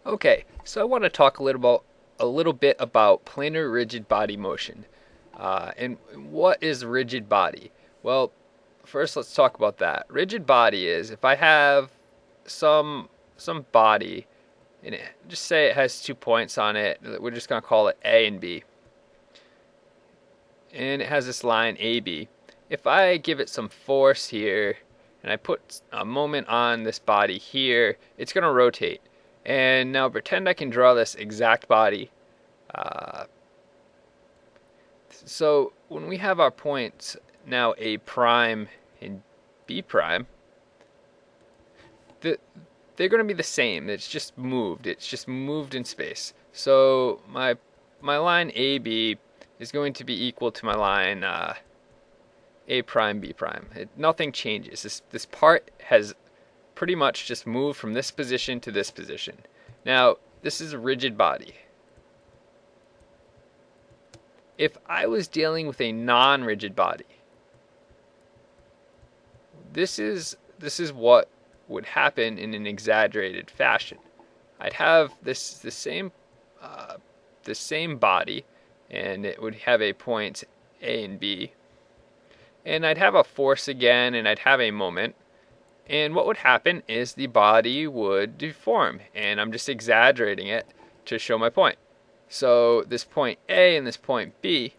Okay, so I want to talk a little bit about planar rigid body motion. And what is rigid body? Well, first let's talk about that. Rigid body is if I have some some body and just say it has 2 points on it. We're just going to call it A and B. And it has this line AB. If I give it some force here and I put a moment on this body here, it's going to rotate. And now pretend I can draw this exact body. Uh, so when we have our points now A prime and B prime, the, they're going to be the same. It's just moved. It's just moved in space. So my line AB is going to be equal to my line A prime B prime. Nothing changes. This part has pretty much just moved from this position to this position. Now this is a rigid body. If I was dealing with a non-rigid body, this is what would happen in an exaggerated fashion. I'd have uh, the same body, and it would have a point A and B, and I'd have a force again, and I'd have a moment. And what would happen is the body would deform, and I'm just exaggerating it to show my point. So this point A and this point B,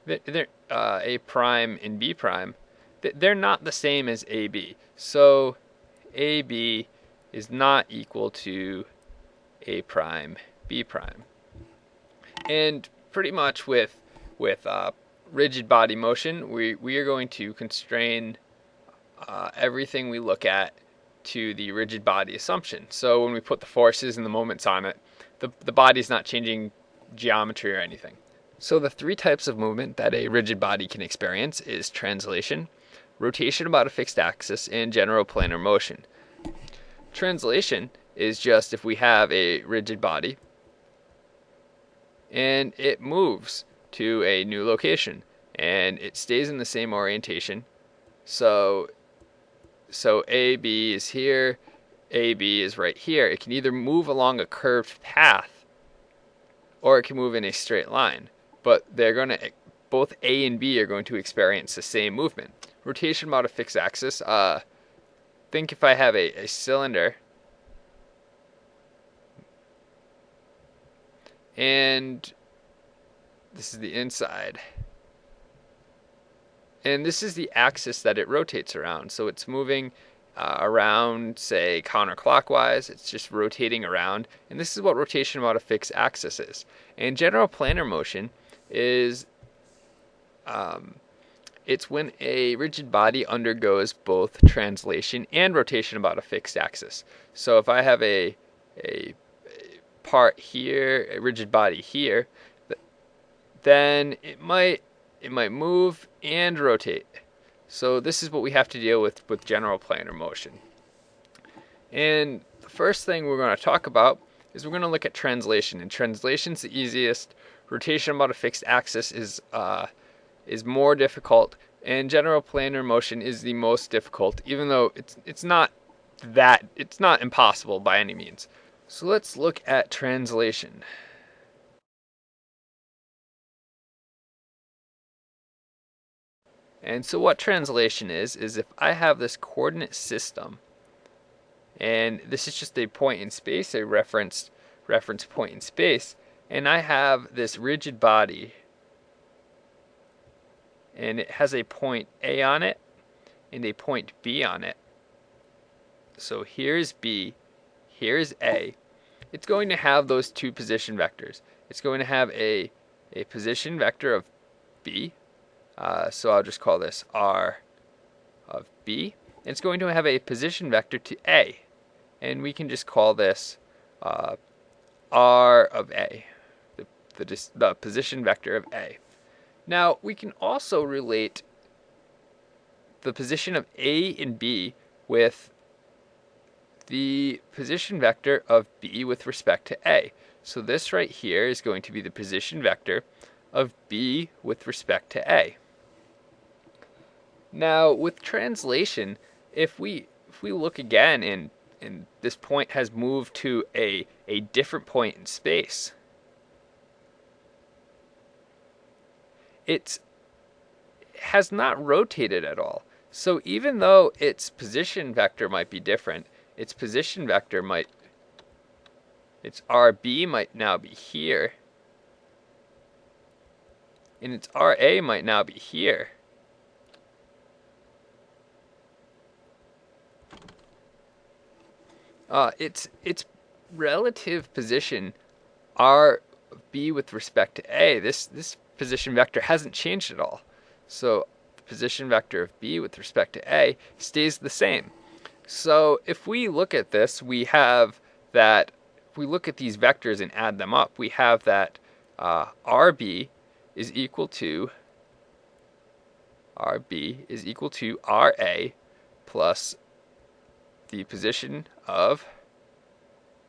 they're A prime and B prime, they're not the same as AB. So AB is not equal to A prime B prime. And pretty much with rigid body motion, we are going to constrain everything we look at to the rigid body assumption. So when we put the forces and the moments on it, the body's not changing geometry or anything. So the three types of movement that a rigid body can experience is translation, rotation about a fixed axis, and general planar motion. Translation is just if we have a rigid body and it moves to a new location and it stays in the same orientation. So AB is here, AB is right here. It can either move along a curved path or it can move in a straight line. But both A and B are going to experience the same movement. Rotation about a fixed axis. Think if I have a cylinder and this is the inside. And this is the axis that it rotates around. So it's moving around, say, counterclockwise. It's just rotating around. And this is what rotation about a fixed axis is. And general planar motion is it's when a rigid body undergoes both translation and rotation about a fixed axis. So if I have a part here, a rigid body here, then it might move and rotate. So this is what we have to deal with general planar motion. And the first thing we're going to talk about is we're going to look at translation. And translation's the easiest. Rotation about a fixed axis is more difficult, and general planar motion is the most difficult, even though it's not impossible by any means. So let's look at translation. And so what translation is if I have this coordinate system, and this is just a point in space, a reference point in space, and I have this rigid body, and it has a point A on it and a point B on it. So here's B, here's A. It's going to have those two position vectors. It's going to have a position vector of B, so I'll just call this R of B. It's going to have a position vector to A, and we can just call this R of A, the position vector of A. Now, we can also relate the position of A and B with the position vector of B with respect to A. So this right here is going to be the position vector of B with respect to A. Now, with translation, if we look again and and this point has moved to a different point in space, it has not rotated at all. So even though its position vector might be different, its RB might now be here, and its RA might now be here. Its relative position RB with respect to A, this position vector hasn't changed at all. So the position vector of B with respect to A stays the same. So if we look at this, we have that, if we look at these vectors and add them up, we have that RB is equal to RA plus the position of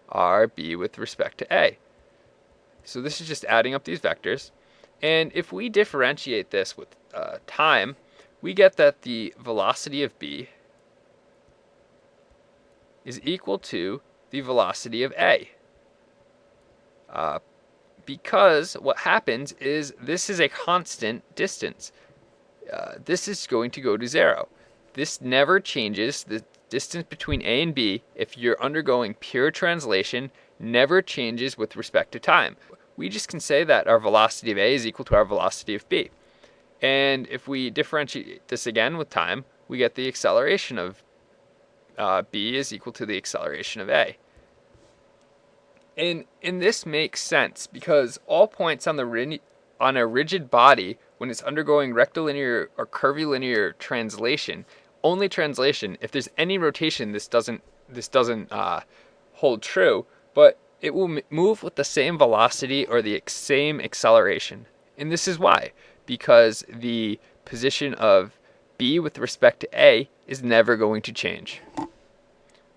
RB with respect to A. So this is just adding up these vectors. And if we differentiate this with time, we get that the velocity of B is equal to the velocity of A. Because what happens is this is a constant distance. This is going to go to 0. This never changes. The distance between A and B, if you're undergoing pure translation, never changes with respect to time. We just can say that our velocity of A is equal to our velocity of B. And if we differentiate this again with time, we get the acceleration of B is equal to the acceleration of A. And this makes sense because all points on a rigid body, when it's undergoing rectilinear or curvilinear translation, only translation, if there's any rotation, this doesn't hold true, but it will move with the same velocity or the same acceleration. And this is why, because the position of B with respect to A is never going to change.